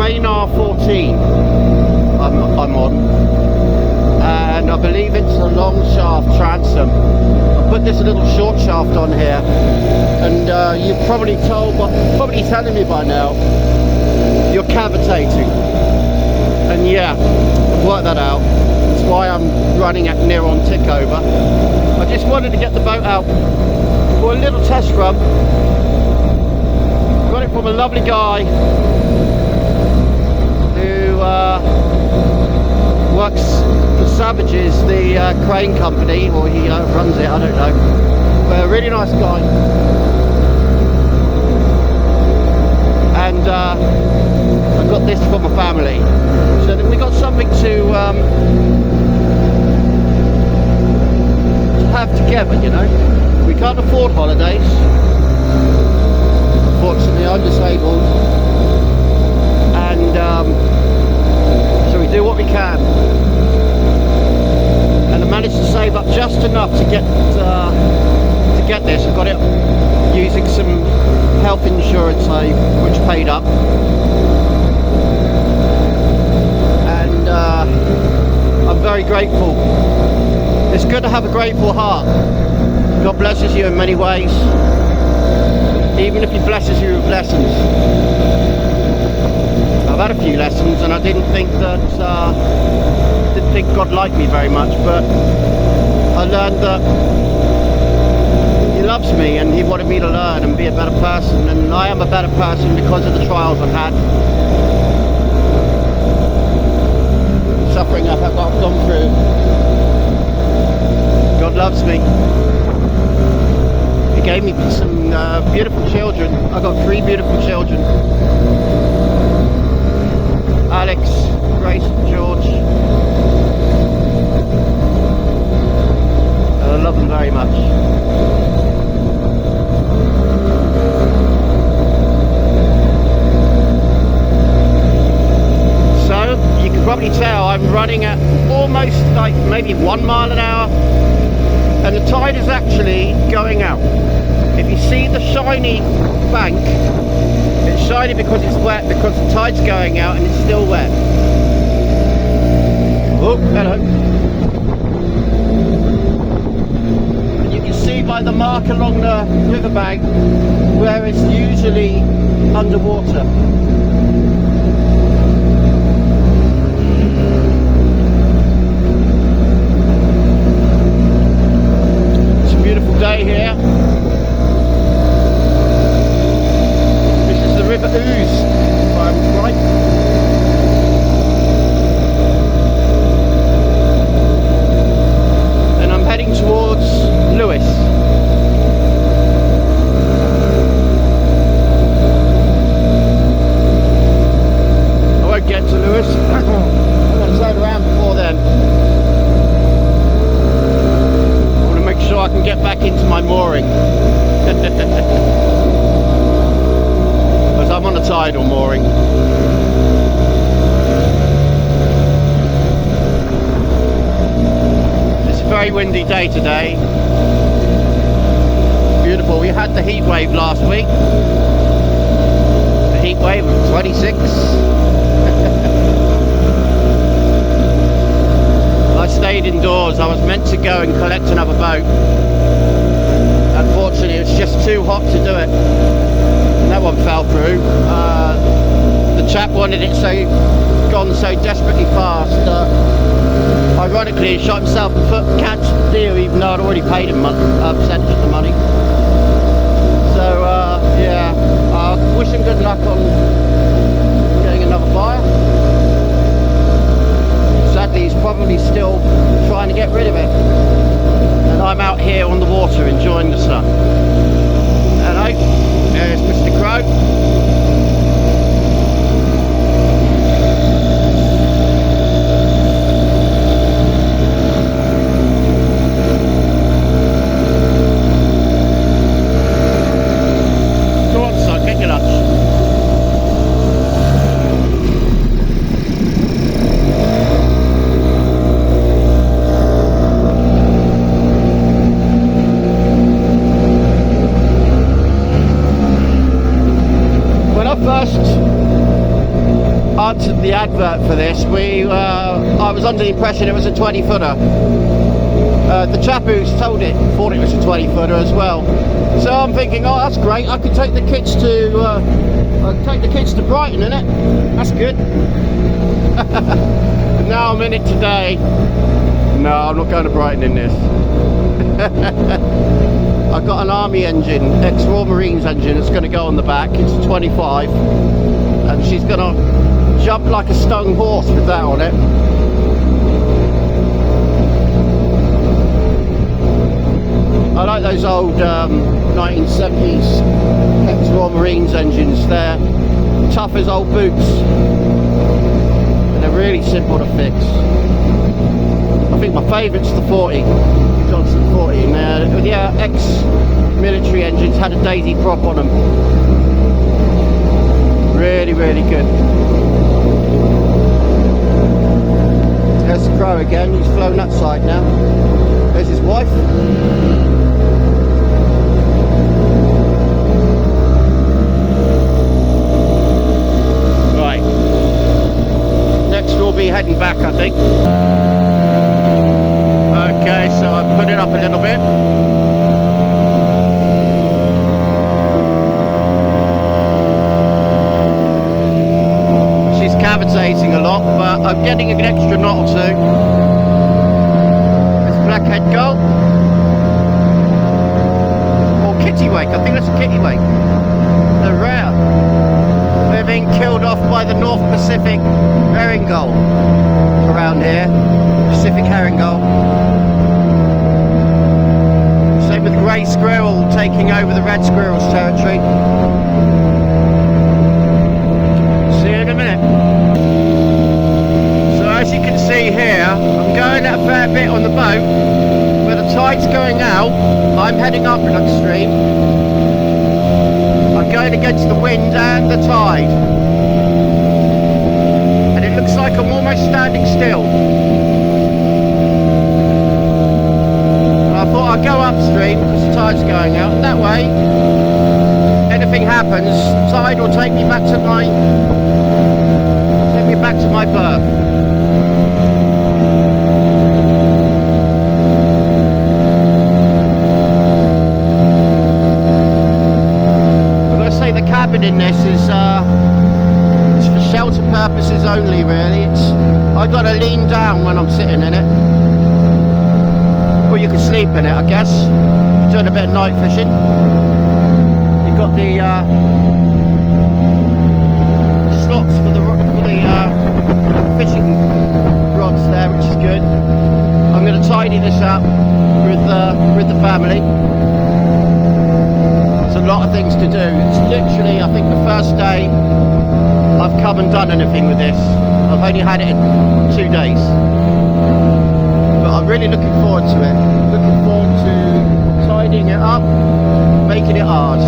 main R14 I'm on, and I believe it's a long shaft transom. I put this little short shaft on here, and you've probably probably telling me by now you're cavitating, and yeah, I've worked that out. That's why I'm running at near on tick over. I just wanted to get the boat out for a little test run. Got it from a lovely guy who works for Savages, the crane company, or he runs it, I don't know, but a really nice guy. And I got this for my family, so that we got something to have together, you know. We can't afford holidays. Unfortunately, I'm disabled, and so we do what we can. And I managed to save up just enough to get this. I got it using some health insurance which paid up, and I'm very grateful. It's good to have a grateful heart. God blesses you in many ways, even if he blesses you with lessons. I've had a few lessons, and I didn't think God liked me very much, but I learned that he loves me, and he wanted me to learn and be a better person, and I am a better person because of the trials I've had, suffering I've gone through. God loves me. He gave me some beautiful children. I got 3 beautiful children. Alex, Grace, and George. I love them very much. So, you can probably tell I'm running at almost like maybe 1 mile an hour. And the tide is actually going out. If you see the shiny bank, it's shiny because it's wet, because the tide's going out and it's still wet. Oh, hello. And you can see by the mark along the riverbank where it's usually underwater. Day here. This is the River Ouse, if I'm right. And I'm heading towards Lewis. I won't get to Lewis. I'm going to turn around before then. So I can get back into my mooring. Because I'm on a tidal mooring. It's a very windy day today. Beautiful. We had the heat wave last week. The heat wave of 26. I stayed indoors. I was meant to go and collect another boat. Unfortunately, it's just too hot to do it. And that one fell through. The chap wanted it gone so desperately fast that, ironically, he shot himself in the foot and catch the deal, even though I'd already paid him a percentage of the money. So, yeah, I wish him good luck on getting another buyer. Sadly, he's probably still trying to get rid of it, and I'm out here on the water enjoying the sun. Hello, there's Mr. Crow. Go on, son, get your lunch. answered the advert for this, I was under the impression it was a 20-footer. The chap who sold it thought it was a 20-footer as well. So I'm thinking, oh, that's great. I could take the kids to Brighton, innit? That's good. Now I'm in it today. No, I'm not going to Brighton in this. I've got an army engine, ex-Royal Marines engine. It's going to go on the back. It's a 25, and she's going to jump like a stung horse with that on it. I like those old 1970s ex-Royal Marines engines. They're tough as old boots, and they're really simple to fix. I think my favourite's the 40, Johnson 40. And yeah, ex-military engines had a daisy prop on them. Really, really good. There's the crow again. He's flown that side now. There's his wife. Right. Next we'll be heading back, I think. Okay, so I've put it up a little bit. She's cavitating a lot, but I'm getting an extra knot or two. There's blackhead gull. Or kittiwake, I think that's a kittiwake. They're rare. They're being killed off by the North Pacific herring gull around here. Pacific herring gull. Same with grey squirrel taking over the red squirrel's territory. See you in a minute. So as you can see here, I'm going at a fair bit on the boat. Where the tide's going out, I'm heading up upstream. I'm going against the wind and the tide. And it looks like I'm almost standing still. I thought I'd go upstream because the tide's going out, and that way, anything happens, the tide will take me back to my berth. I've got to say the cabin in this is it's for shelter purposes only, really. I've got to lean down when I'm sitting in it. Well, you can sleep in it, I guess. Doing a bit of night fishing. You've got the slots for the fishing rods there, which is good. I'm going to tidy this up with the family. There's a lot of things to do. It's literally, I think, the first day I've come and done anything with this. I've only had it in 2 days. I'm really looking forward to it. Looking forward to tidying it up, making it ours.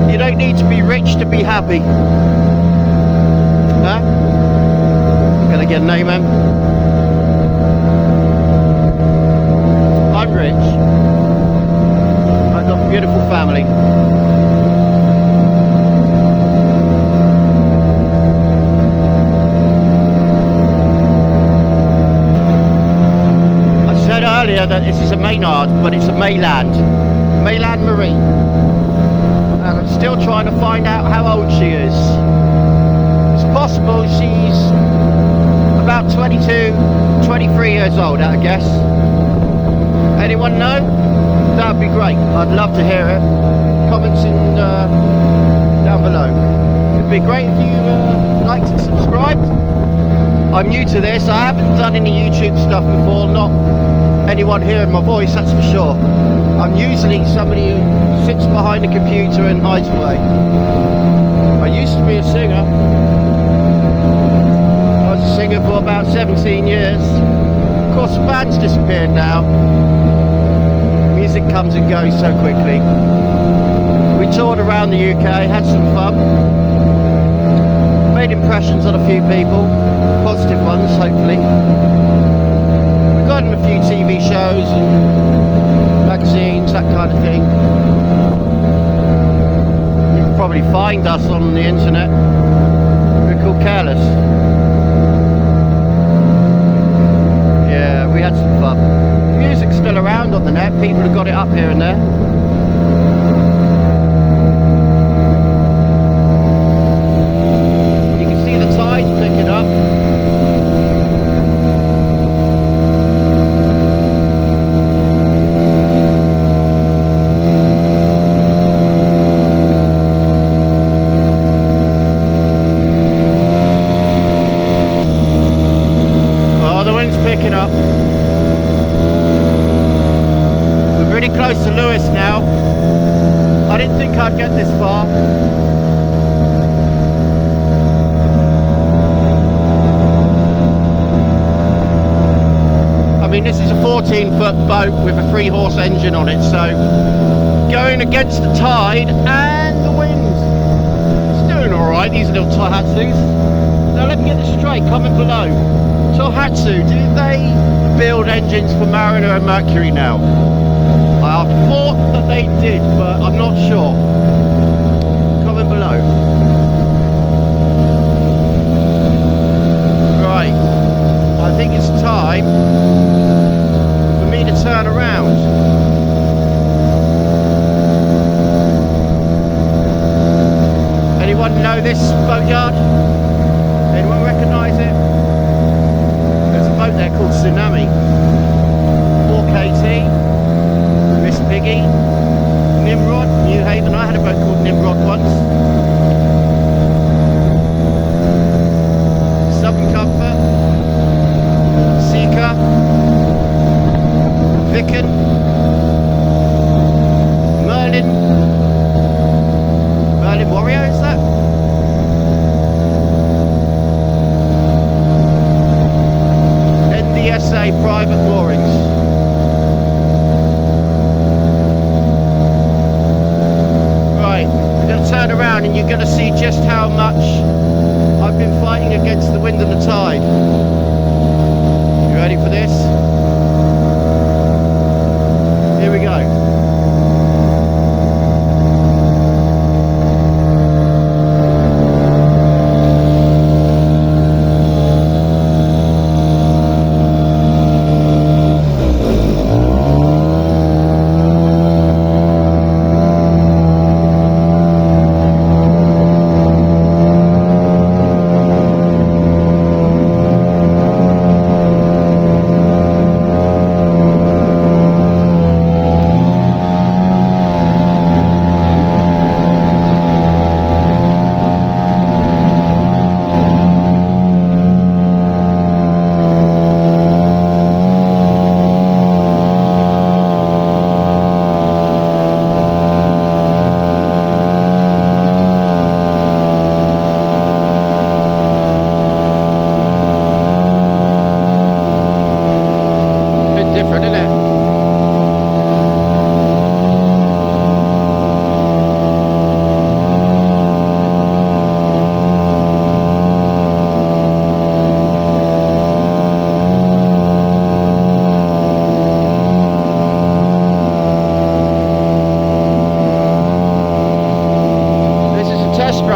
You don't need to be rich to be happy. Huh? Gonna get a name, man. I'm rich. I've got a beautiful family. Earlier that this is a Maynard, but it's a Mayland Marine, and I'm still trying to find out how old she is. It's possible she's about 22, 23 years old, I guess. Anyone know? That'd be great. I'd love to hear it. Comments in down below. It'd be great if you liked and subscribed. I'm new to this. I haven't done any YouTube stuff before. Not anyone hearing my voice, that's for sure. I'm usually somebody who sits behind a computer and hides away. I used to be a singer. I was a singer for about 17 years. Of course, the band's disappeared now. Music comes and goes so quickly. We toured around the UK, had some fun. Made impressions on a few people, positive ones, hopefully. Got in a few TV shows and magazines, that kind of thing. probably find us on the internet. We're called Careless. Yeah, we had some fun. The music's still around on the net. People have got it up here and there. You can see the tide picking up. Picking up. We're pretty close to Lewis now. I didn't think I'd get this far. I mean, this is a 14-foot boat with a 3-horse engine on it, so going against the tide and the wind. It's doing alright, these little Tohatsus. Now let me get this straight, comment below. Tohatsu, do they build engines for Mariner and Mercury now? I thought that they did, but I'm not sure. Comment below. Right, I think it's time for me to turn around. Anyone know this boatyard? Anyone recognise it? Boat there called Tsunami. 4KT, Miss Piggy, Nimrod, Newhaven. I had a boat called Nimrod once. Southern Comfort, Seeker, Vicken, Merlin Warrior, is that? SA private moorings. Right, we're going to turn around and you're going to see just how much I've been fighting against the wind and the tide. You ready for this? Here we go.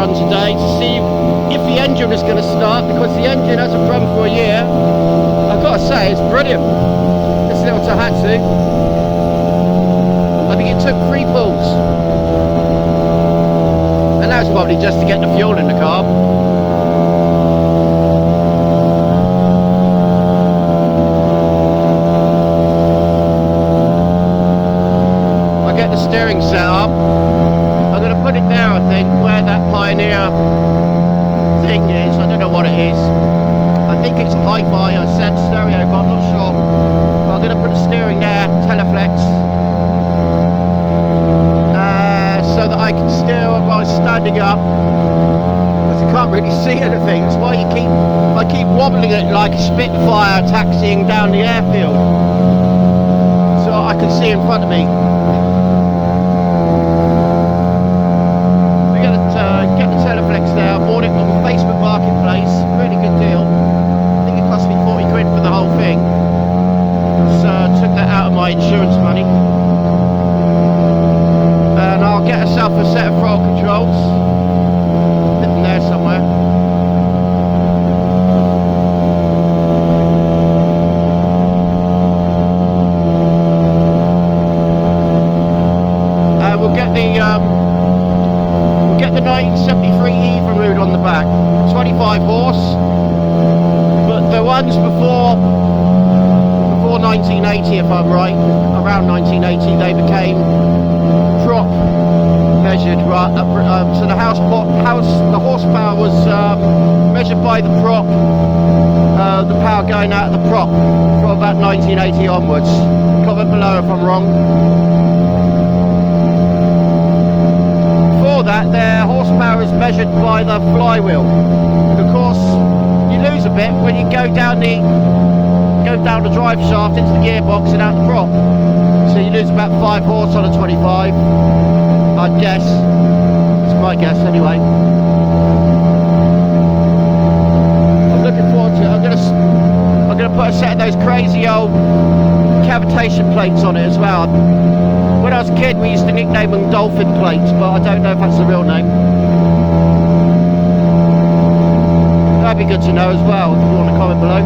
Today to see if the engine is going to start, because the engine hasn't run for a year. I've got to say, it's brilliant, this little Tohatsu. I think it took 3 pulls, and that was probably just to get the fuel in the car. I get the steering set up. I'm going to put it there, I think, where that Pioneer thing is. I don't know what it is. I think it's hi-fi or set stereo, but I'm not sure. But I'm going to put the steering there, Teleflex, so that I can steer while I'm standing up, because you can't really see anything. That's why I keep wobbling it like a Spitfire taxiing down the airfield, so I can see in front of me. Get the Teleflex there. I bought it on Facebook Marketplace, really good deal. I think it cost me 40 quid for the whole thing, so I took that out of my insurance money. And I'll get myself a set of throttle controls. get the 1973 Evinrude on the back, 25 horse, but the ones before 1980, if I'm right, around 1980, they became prop measured, right? So the the horsepower was measured by the prop, the power going out of the prop from about 1980 onwards. Comment below if I'm wrong. For that, their horsepower is measured by the flywheel. Of course, you lose a bit when you go down the drive shaft into the gearbox and out the prop. So you lose about 5 horse on a 25, I'd guess. It's my guess anyway. I'm looking forward to it. I'm gonna put a set of those crazy old cavitation plates on it as well. When I was a kid, we used to nickname them dolphin plates, but I don't know if that's the real name. That'd be good to know as well, if you want to comment below.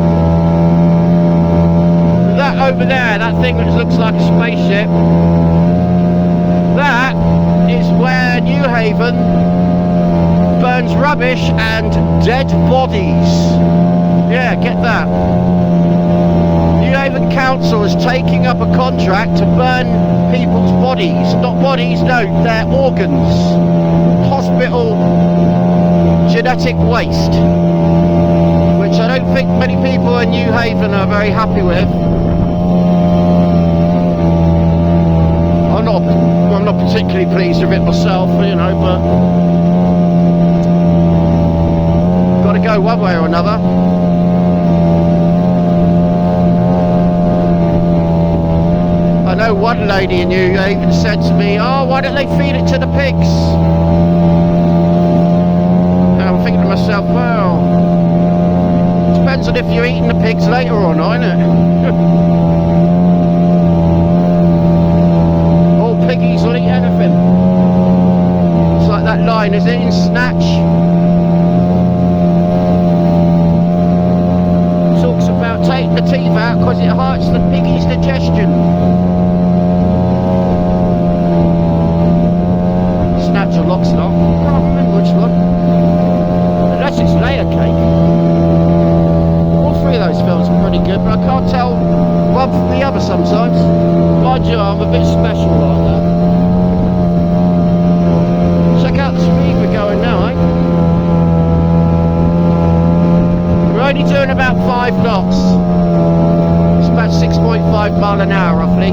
That over there, that thing which looks like a spaceship, that is where Newhaven burns rubbish and dead bodies. Yeah, get that. Newhaven Council is taking up a contract to burn people's bodies. Not bodies, no, their organs. Hospital genetic waste. Which I don't think many people in Newhaven are very happy with. I'm not particularly pleased with it myself, you know, but got to go one way or another. I know one lady in Newhaven said to me, "Oh, why don't they feed it to the pigs?" And I'm thinking to myself, well, depends on if you're eating the pigs later or not, innit? Piggies will eat anything. It's like that line, is it in Snatch? Talks about taking the teeth out because it hurts the piggy's digestion. Snatch or Lockstock, I can't remember which one. Unless it's Layer Cake. All three of those films are pretty good, but I can't tell one from the other sometimes. Mind you, I'm a bit special like that. Check out the speed we're going now, eh? We're only doing about 5 knots. It's about 6.5 mile an hour roughly.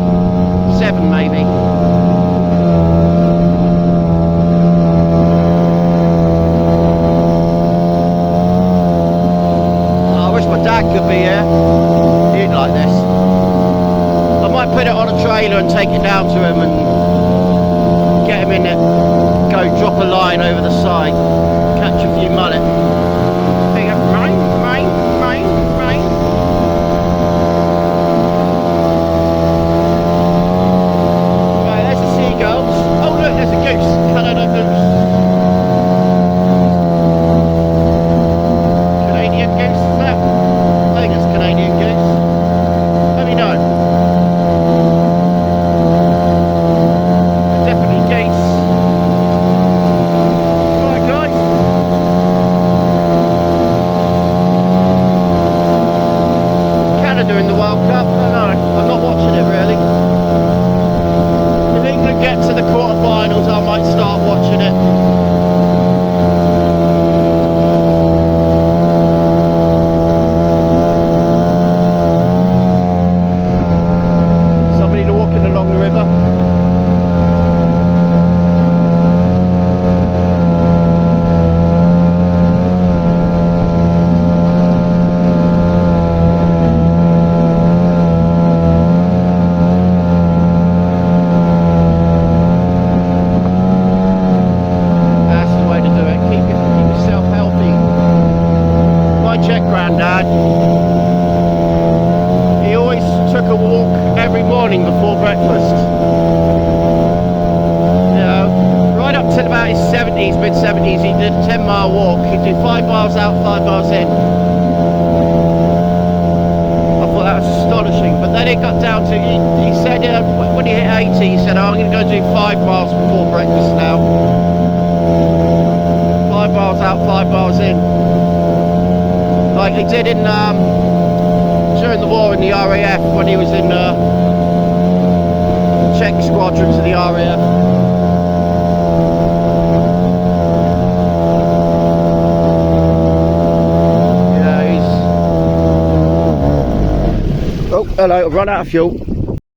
7 maybe. I wish my dad could be here. He'd like this. I might put it on a trailer and take it down to him and get him in it. Go drop a line over the side, catch a few mullet. Big up, rain. Right, there's the seagulls. Oh look, there's a goose, Canada goose. Canadian goose, is that? I think it's Canadian goose. Let me know. Definitely geese. Canada in the World Cup? No, I'm not watching it really. If England get to the quarterfinals, I might start watching it. Somebody walking along the river. Granddad, he always took a walk every morning before breakfast. You know, right up till about his 70s, mid-70s, he did a 10-mile walk. He'd do 5 miles out, 5 miles in. I thought that was astonishing. But then it got down to, he said, when he hit 80, he said, oh, I'm going to go do 5 miles before breakfast now. miles out, 5 miles in, like he did in during the war in the RAF when he was in Czech squadrons of the RAF. Yeah, he's... Oh, hello, I've run out of fuel.